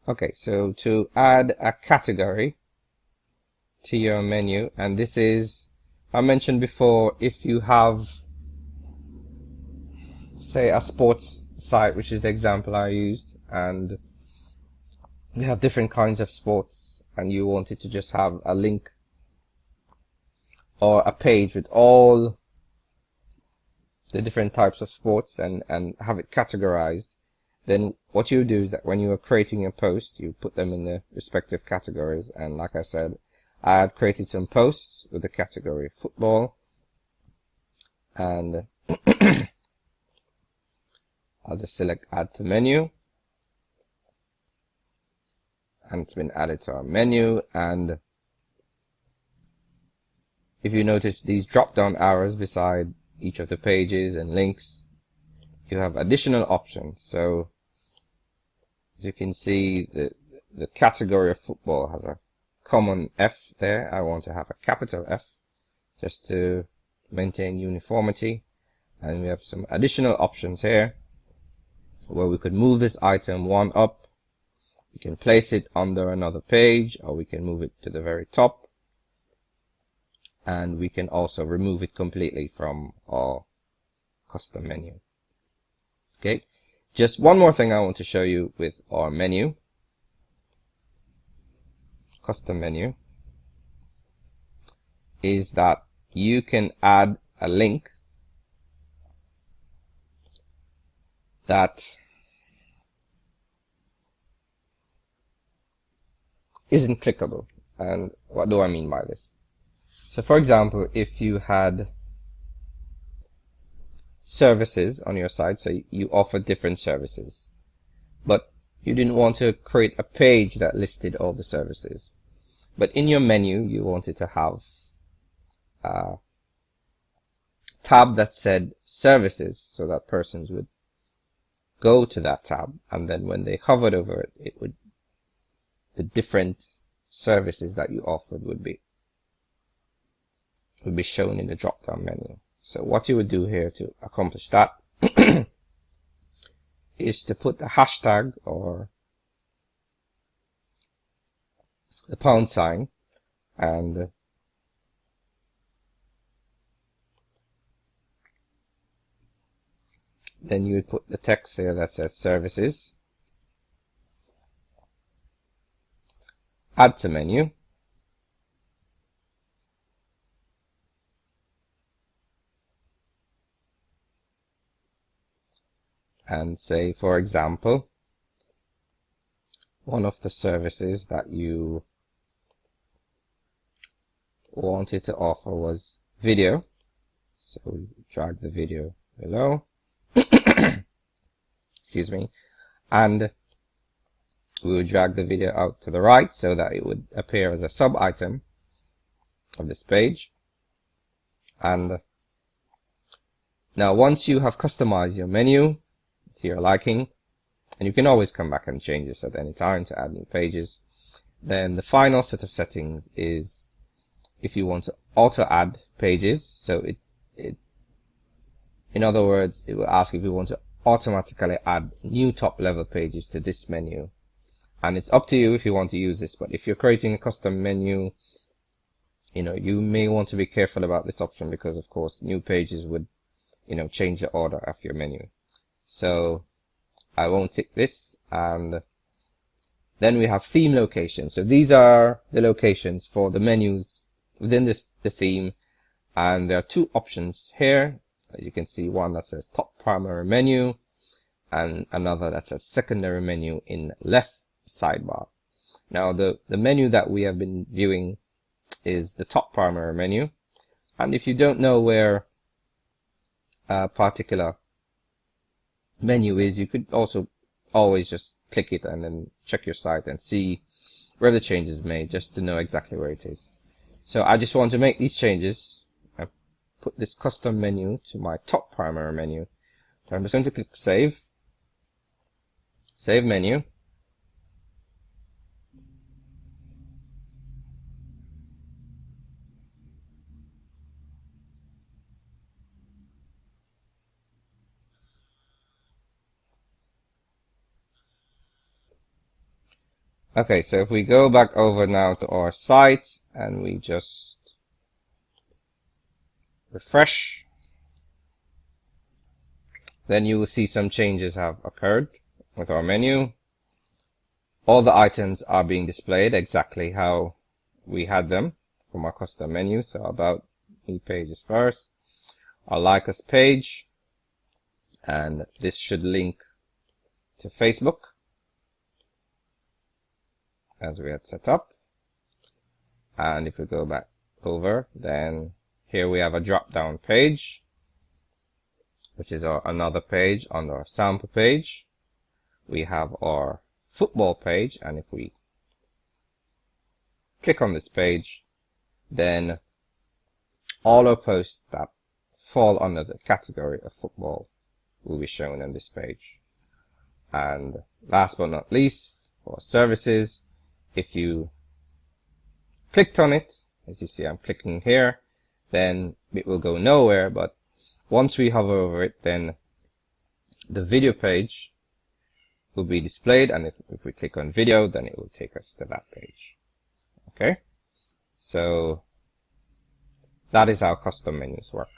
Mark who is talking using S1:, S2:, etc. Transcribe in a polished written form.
S1: Okay, so to add a category to your menu, and this is, I mentioned before, if you have, say, a sports site, which is the example I used, and you have different kinds of sports, and you wanted to just have a link or a page with all the different types of sports and have it categorized, then what you do is that when you are creating your post, you put them in the respective categories. And like I said, I had created some posts with the category football, and I'll just select add to menu, and it's been added to our menu. And if you notice these drop down arrows beside each of the pages and links, you have additional options. So as you can see, the category of football has a common F there. I want to have a capital F just to maintain uniformity. And we have some additional options here where we could move this item one up. We can place it under another page, or we can move it to the very top. And we can also remove it completely from our custom menu. Okay. Just one more thing I want to show you with our menu, custom menu, is that you can add a link that isn't clickable. And what do I mean by this? So for example, if you had services on your site, so you offer different services, but you didn't want to create a page that listed all the services, but in your menu you wanted to have a tab that said services, so that persons would go to that tab, and then when they hovered over it, it would, the different services that you offered would be shown in the drop down menu. So what you would do here to accomplish that is to put the hashtag or the pound sign, and then you would put the text here that says services, add to menu, and say, for example, one of the services that you wanted to offer was video. So we drag the video below, excuse me, and we would drag the video out to the right so that it would appear as a sub item of this page. And now once you have customized your menu to your liking, and you can always come back and change this at any time to add new pages, then the final set of settings is if you want to auto add pages. So it in other words, it will ask if you want to automatically add new top level pages to this menu, and it's up to you if you want to use this. But if you're creating a custom menu, you may want to be careful about this option, because of course new pages would change the order of your menu. So I won't tick this. And then we have theme locations. So these are the locations for the menus within the theme, and there are two options here. You can see one that says top primary menu and another that says secondary menu in left sidebar. Now the menu that we have been viewing is the top primary menu, and if you don't know where a particular menu is, you could also always just click it and then check your site and see where the change is made, just to know exactly where it is. So I just want to make these changes. I put this custom menu to my top primary menu. So I'm just going to click save menu, Okay, so if we go back over now to our site and we just refresh, then you will see some changes have occurred with our menu. All the items are being displayed exactly how we had them from our custom menu. So about me page is first, our like us page, and this should link to Facebook as we had set up. And if we go back over, then here we have a drop down page, which is another page on our sample page. We have our football page, and if we click on this page, then all our posts that fall under the category of football will be shown on this page. And last but not least, for services, if you clicked on it, as you see I'm clicking here, then it will go nowhere, but once we hover over it, then the video page will be displayed, and if we click on video, then it will take us to that page. Okay, so that is how custom menus work.